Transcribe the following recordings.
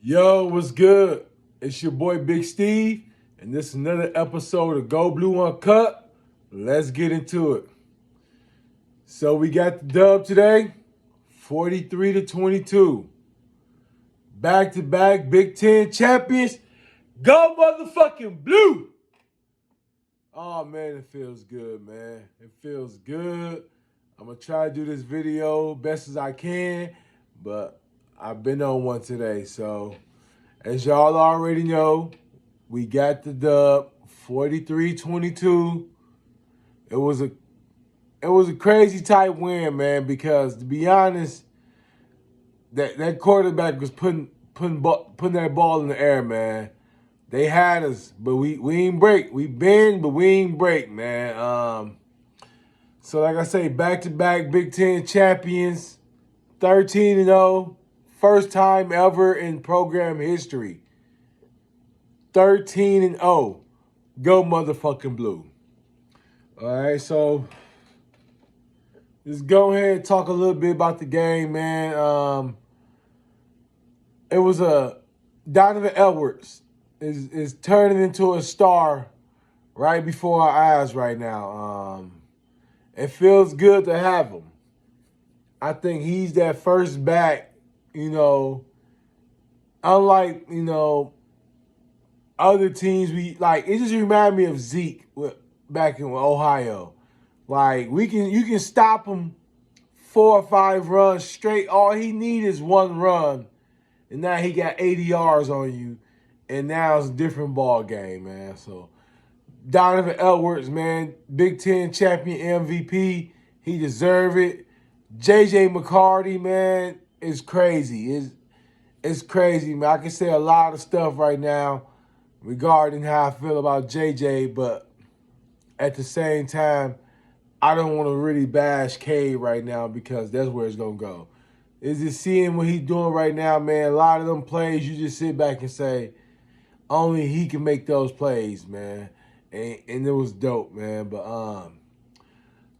Yo, what's good? It's your boy Big Steve, and this is another episode of Go Blue Uncut. Let's get into it. So we got the dub today, 43-22. Back-to-back Big 10 champions. Go motherfucking blue! Oh man, it feels good, man. It feels good. I'm gonna try to do this video best as I can, but I've been on one today, so as y'all already know, we got the dub 43-22. It was a crazy tight win, man, because to be honest, that quarterback was putting that ball in the air, man. They had us, but we ain't break. We bend, but we ain't break, man. So like I say, back-to-back Big 10 champions, 13-0, first time ever in program history. 13-0. Go motherfucking blue. All right, so let's go ahead and talk a little bit about the game, man. It was Donovan Edwards is turning into a star right before our eyes right now. It feels good to have him. I think he's that first back, unlike, other teams, it just reminded me of Zeke back in Ohio. Like you can stop him 4 or 5 runs straight. All he needs is one run, and now he got 80 yards on you, and now it's a different ball game, man. So Donovan Edwards, man, Big 10 champion MVP, he deserved it. JJ McCarty, man, is crazy. It's crazy, man. I can say a lot of stuff right now regarding how I feel about JJ, but at the same time, I don't want to really bash Cade right now because that's where it's going to go. Is it seeing what he's doing right now, man? A lot of them plays, you just sit back and say, only he can make those plays, man. And it was dope, man. But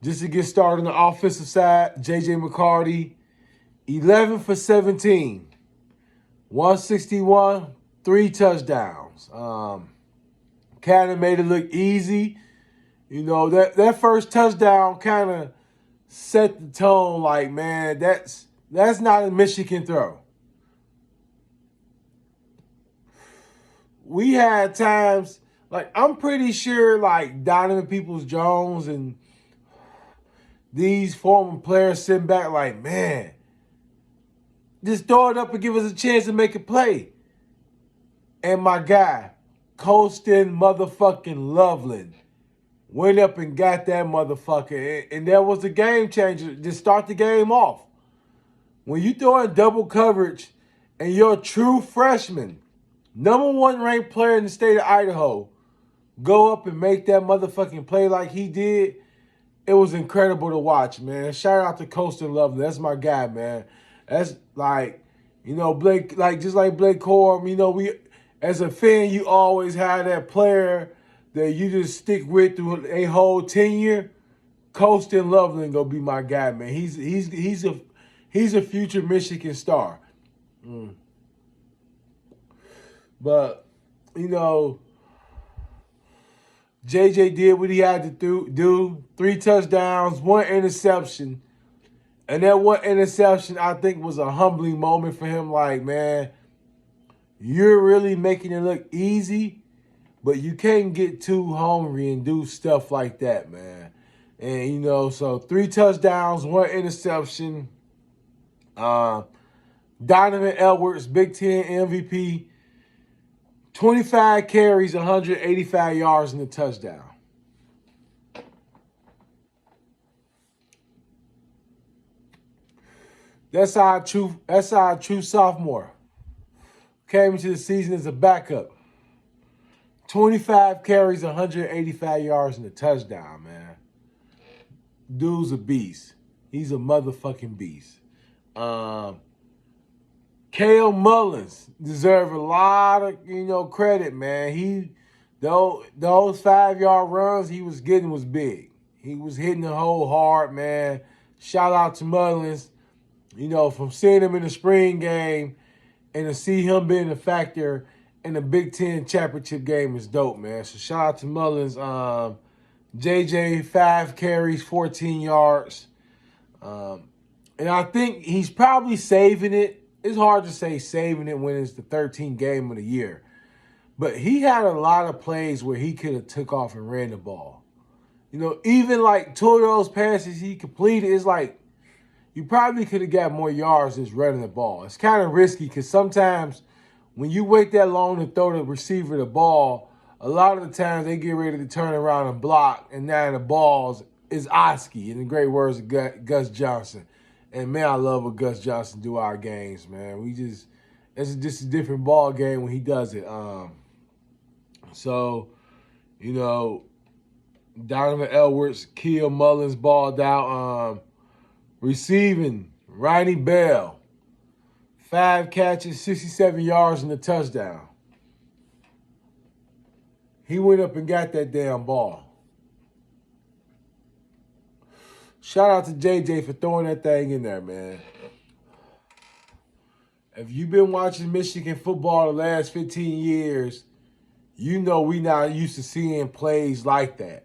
just to get started on the offensive side, J.J. McCarty, 11 for 17, 161, 3 touchdowns. Kind of made it look easy. That first touchdown kind of set the tone like, man, that's not a Michigan throw. We had times, like, I'm pretty sure, like, Donovan Peoples-Jones and these former players sitting back like, man, just throw it up and give us a chance to make a play. And my guy, Colston motherfucking Loveland, went up and got that motherfucker. And that was the game changer to start the game off. When you throw in double coverage and you're a true freshman, #1 ranked player in the state of Idaho, go up and make that motherfucking play like he did, it was incredible to watch, man. Shout out to Colston Loveland. That's my guy, man. That's like, Blake, like just like Blake Corum, we as a fan, you always have that player that you just stick with through a whole tenure. Colston Loveland gonna be my guy, man. He's a future Michigan star. But JJ did what he had to do. 3 touchdowns, 1 interception. And that 1 interception, I think, was a humbling moment for him. Like, man, you're really making it look easy, but you can't get too hungry and do stuff like that, man. And, so 3 touchdowns, 1 interception. Donovan Edwards, Big 10 MVP, 25 carries, 185 yards, and a touchdown. That's our true sophomore. Came into the season as a backup. 25 carries, 185 yards, and a touchdown, man. Dude's a beast. He's a motherfucking beast. Kale Mullins deserve a lot of, credit, man. Those 5-yard runs he was getting was big. He was hitting the hole hard, man. Shout out to Mullins. From seeing him in the spring game and to see him being a factor in the Big Ten championship game is dope, man. So shout out to Mullins. JJ, 5 carries, 14 yards. And I think he's probably saving it. It's hard to say saving it when it's the 13th game of the year. But he had a lot of plays where he could have took off and ran the ball. You know, even like 2 of those passes he completed, it's like you probably could have got more yards just running the ball. It's kind of risky because sometimes when you wait that long to throw the receiver the ball, a lot of the times they get ready to turn around and block, and now the ball is Oski, in the great words of Gus Johnson. And, man, I love what Gus Johnson do our games, man. It's just a different ball game when he does it. So, you know, Donovan Edwards, Keel Mullins balled out. Receiving, Ronnie Bell, 5 catches, 67 yards, and a touchdown. He went up and got that damn ball. Shout out to JJ for throwing that thing in there, man. If you've been watching Michigan football the last 15 years, you know we not used to seeing plays like that.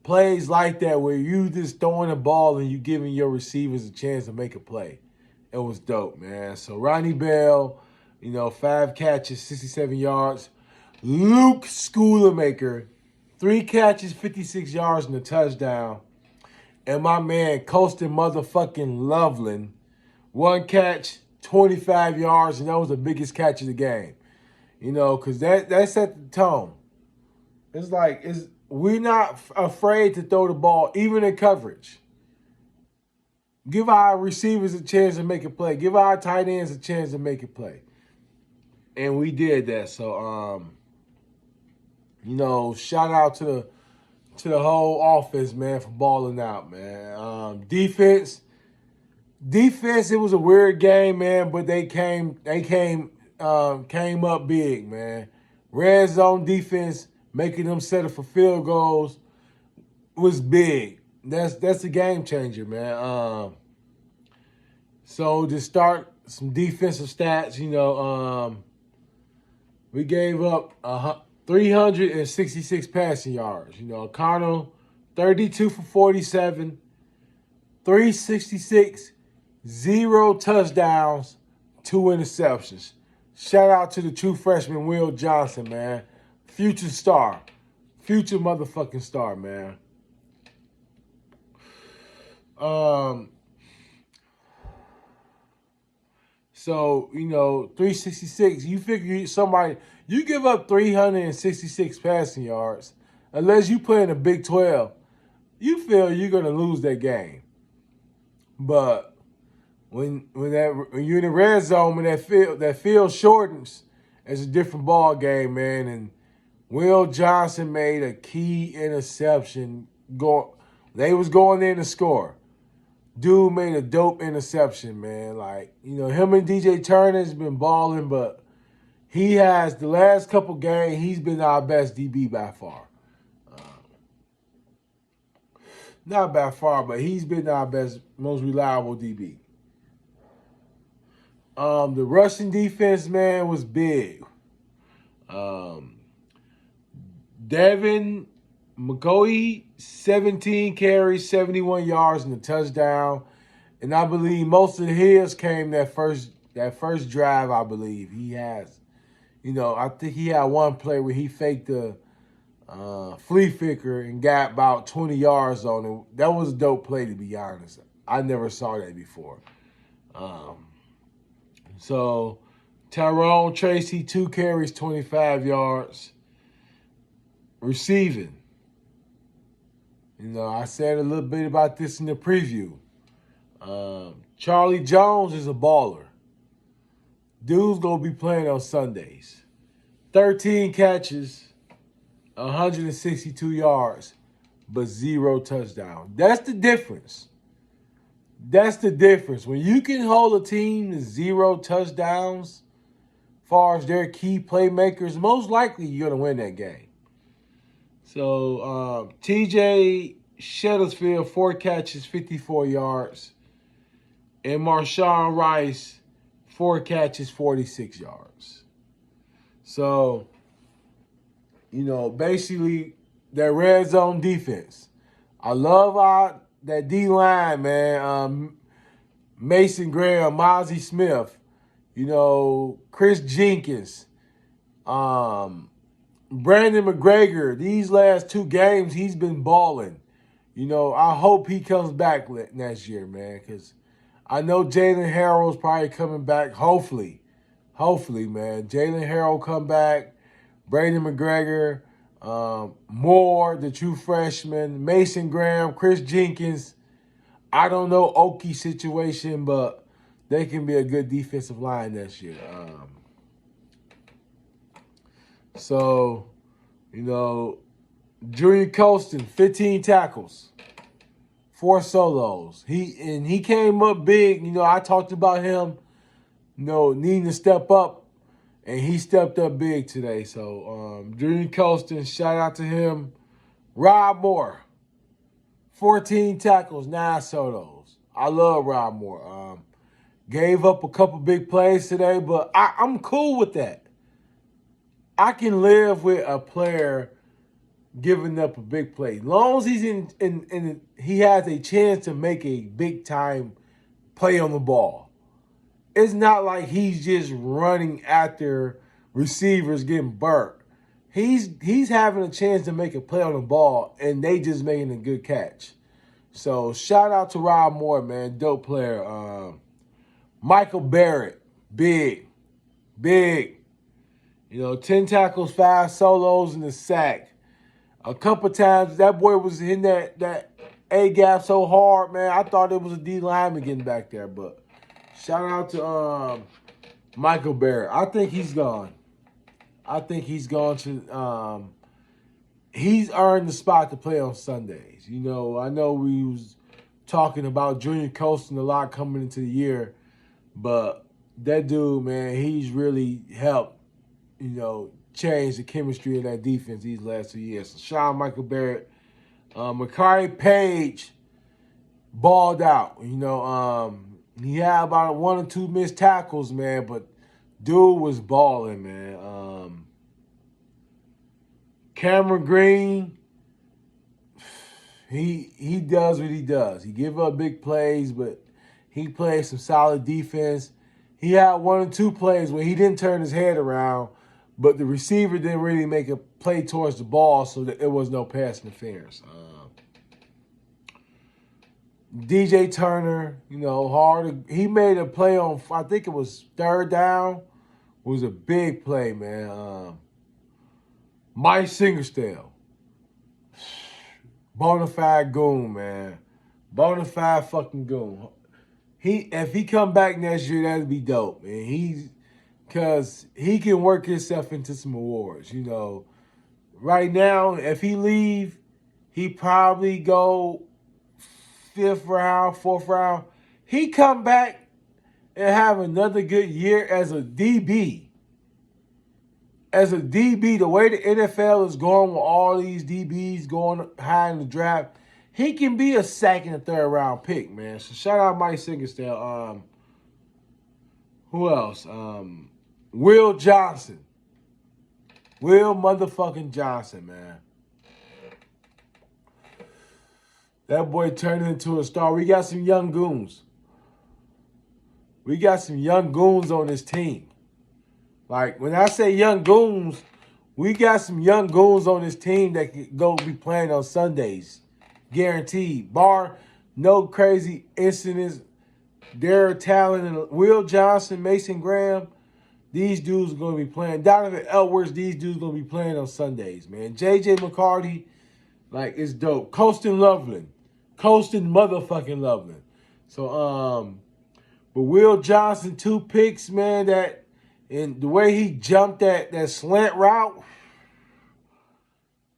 Plays like that where you just throwing the ball and you giving your receivers a chance to make a play. It was dope, man. So Ronnie Bell, 5 catches, 67 yards. Luke Schoonmaker, 3 catches, 56 yards, and a touchdown. And my man, Colston motherfucking Loveland, 1 catch, 25 yards, and that was the biggest catch of the game. Because that set the tone. It's like, we're not afraid to throw the ball, even in coverage. Give our receivers a chance to make a play. Give our tight ends a chance to make a play. And we did that. So, shout out to the whole offense, man, for balling out, man. Defense, it was a weird game, man, but they came up big, man. Red zone defense, making them settle for field goals, was big. That's a game changer, man. So to start some defensive stats, we gave up 366 passing yards. Connell, 32 for 47, 366, 0 touchdowns, 2 interceptions. Shout out to the true freshman, Will Johnson, man. Future star. Future motherfucking star, man. So, 366, you figure you give up 366 passing yards, unless you play in the Big 12, you feel you're going to lose that game. But when you're in the red zone, when that field shortens, it's a different ball game, man. And Will Johnson made a key interception. They was going in to score. Dude made a dope interception, man. Like, him and DJ Turner's been balling, but he has, the last couple games, he's been our best DB by far. Not by far, but he's been our best, most reliable DB. The rushing defense, man, was big. Devin McCoy, 17 carries, 71 yards, and a touchdown. And I believe most of his came that first drive, I believe. He has. I think he had one play where he faked the flea flicker and got about 20 yards on it. That was a dope play, to be honest. I never saw that before. So Tyrone Tracy, 2 carries, 25 yards. Receiving. I said a little bit about this in the preview. Charlie Jones is a baller. Dude's going to be playing on Sundays. 13 catches, 162 yards, but 0 touchdowns. That's the difference. That's the difference. When you can hold a team to 0 touchdowns, as far as their key playmakers, most likely you're going to win that game. So, TJ Shuttlesfield, 4 catches, 54 yards. And Marshawn Rice, 4 catches, 46 yards. So, basically, that red zone defense. I love that D-line, man. Mason Graham, Mozzie Smith, Chris Jenkins, Brandon McGregor. These last 2 games, he's been balling. I hope he comes back next year, man, because I know Jalen Harrell's probably coming back, hopefully. Hopefully, man. Jalen Harrell come back. Brandon McGregor, Moore, the true freshman, Mason Graham, Chris Jenkins. I don't know Oki's situation, but they can be a good defensive line this year. Junior Colston, 15 tackles, 4 solos. He came up big. I talked about him, needing to step up, and he stepped up big today. So, Junior Colston, shout out to him. Rob Moore, 14 tackles, 9 solos. I love Rob Moore. Gave up a couple big plays today, but I'm cool with that. I can live with a player giving up a big play. As long as he's in he has a chance to make a big-time play on the ball. It's not like he's just running after receivers getting burnt. He's having a chance to make a play on the ball, and they just making a good catch. So shout out to Rob Moore, man, dope player. Michael Barrett, big. 10 tackles, 5 solos, and a sack. A couple times that boy was hitting that A-gap so hard, man. I thought it was a D lineman getting back there, but shout out to Michael Barrett. I think he's gone. I think he's gone to he's earned the spot to play on Sundays. I know we was talking about Junior Colston a lot coming into the year, but that dude, man, he's really helped, change the chemistry of that defense these last 2 years. So shout out Michael Barrett. Makari Page balled out. He had about 1 or 2 missed tackles, man, but dude was balling, man. Cameron Green, he does what he does. He give up big plays, but he plays some solid defense. He had 1 or 2 plays where he didn't turn his head around, but the receiver didn't really make a play towards the ball, so that there was no pass interference. DJ Turner, hard. He made a play on, I think it was 3rd down. It was a big play, man. Mike Singerstell, bonafide goon, man. Bonafide fucking goon. If he come back next year, that'd be dope, man. Because he can work himself into some awards, Right now, if he leave, he probably go 5th round, 4th round. He come back and have another good year as a DB. As a DB, the way the NFL is going with all these DBs going high in the draft, he can be a 2nd or 3rd round pick, man. So shout out Mike Singerstell. Who else? Will Johnson. Will motherfucking Johnson, man. That boy turned into a star. We got some young goons. We got some young goons on this team. Like, when I say young goons, we got some young goons on this team that can go be playing on Sundays. Guaranteed. Bar no crazy incidents. Their talent and Will Johnson, Mason Graham, these dudes are going to be playing. Donovan Edwards, these dudes going to be playing on Sundays, man. J.J. McCarty, it's dope. Colston Loveland. Colston motherfucking Loveland. So, but Will Johnson, 2 picks, man, and the way he jumped that slant route,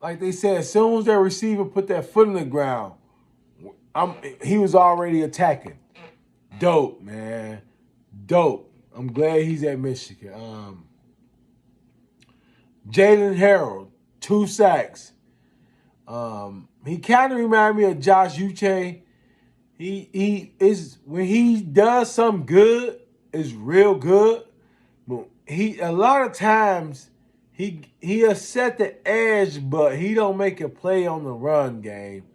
like they said, as soon as their receiver put that foot in the ground, he was already attacking. Dope, man. Dope. I'm glad he's at Michigan. Jalen Harrell, 2 sacks. He kind of reminded me of Josh Uche. He is when he does something good, is real good. But a lot of times he'll set the edge, but he don't make a play on the run game.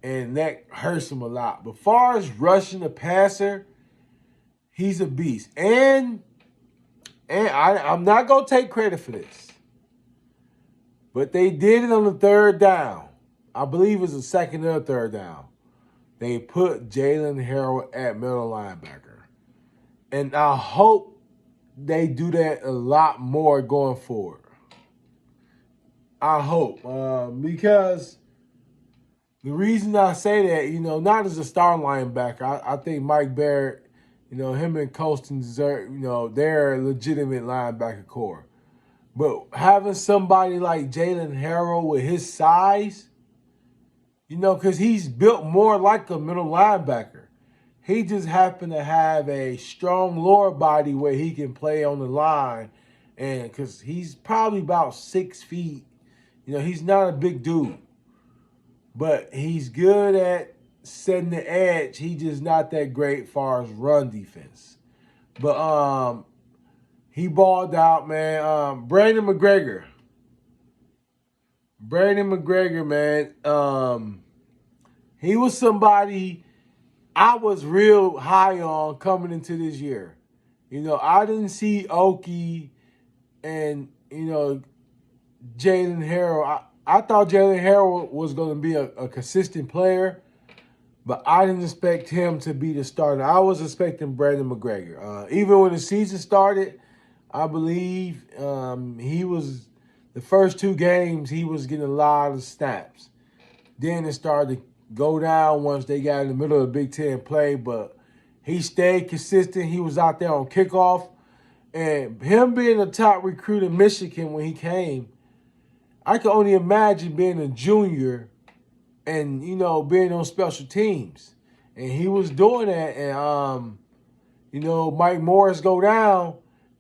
And that hurts him a lot. But far as rushing the passer, he's a beast. And I'm not going to take credit for this. But they did it on the third down. I believe it was the second or third down. They put Jalen Harrell at middle linebacker. And I hope they do that a lot more going forward. I hope. Because the reason I say that, not as a star linebacker, I think Mike Barrett, him and Colston deserve, they're a legitimate linebacker core. But having somebody like Jalen Harrell with his size, because he's built more like a middle linebacker. He just happened to have a strong lower body where he can play on the line. And because he's probably about 6 feet. He's not a big dude. But he's good at setting the edge. He's just not that great as far as run defense. But he balled out, man. Brandon McGregor, man. He was somebody I was real high on coming into this year. I didn't see Oki and, Jalen Harrell. I thought Jalen Harrell was going to be a consistent player, but I didn't expect him to be the starter. I was expecting Brandon McGregor. Even when the season started, I believe he was the first 2 games, he was getting a lot of snaps. Then it started to go down once they got in the middle of the Big Ten play, but he stayed consistent. He was out there on kickoff. And him being a top recruit in Michigan when he came, I can only imagine being a junior and, being on special teams. And he was doing that. And, Mike Morris go down.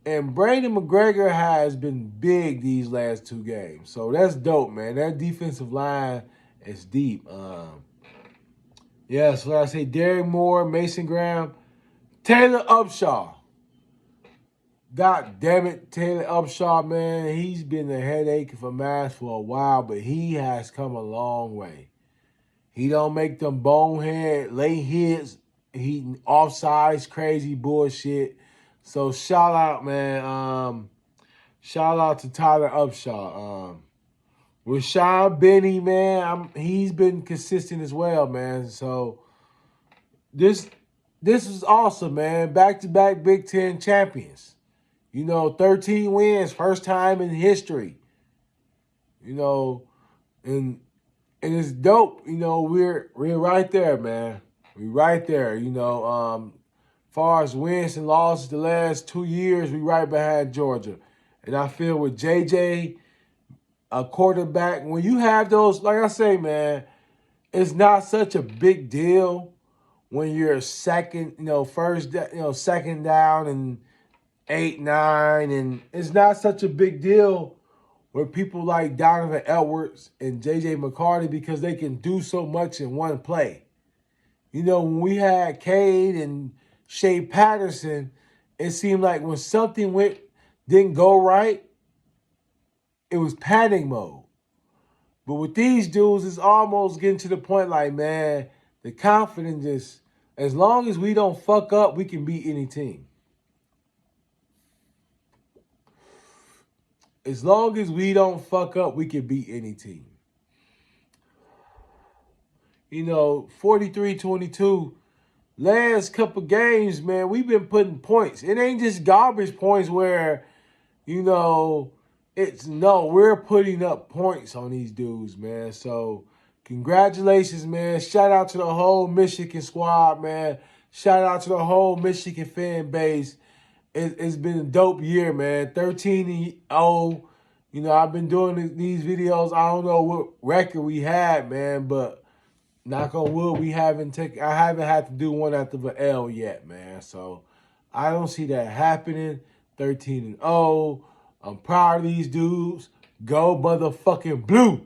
And Brandon McGregor has been big these last 2 games. So that's dope, man. That defensive line is deep. So like I say, Derek Moore, Mason Graham, Taylor Upshaw. God damn it, Taylor Upshaw, man. He's been a headache for Mass for a while, but he has come a long way. He don't make them bonehead late hits, he offsides, crazy bullshit. So shout out, man. Shout out to Tyler Upshaw. Rashad Benny, man, he's been consistent as well, man. So this is awesome, man. Back-to-back Big Ten champions. 13 wins, first time in history. And it's dope. We're right there, man. We're right there. Far as wins and losses the last 2 years, we right behind Georgia. And I feel with JJ, a quarterback, when you have those, like I say, man, it's not such a big deal when you're second, second down and 8, 9, and it's not such a big deal with people like Donovan Edwards and J.J. McCarthy because they can do so much in one play. When we had Cade and Shea Patterson, it seemed like when something didn't go right, it was panic mode. But with these dudes, it's almost getting to the point like, man, the confidence is, as long as we don't fuck up, we can beat any team. As long as we don't fuck up, we can beat any team. 43-22, last couple games, man, we've been putting points. It ain't just garbage points where, we're putting up points on these dudes, man. So congratulations, man. Shout out to the whole Michigan squad, man. Shout out to the whole Michigan fan base. It's been a dope year, man. 13-0. I've been doing these videos. I don't know what record we had, man, but knock on wood, I haven't had to do one after the L yet, man. So I don't see that happening. 13-0. I'm proud of these dudes. Go motherfucking blue.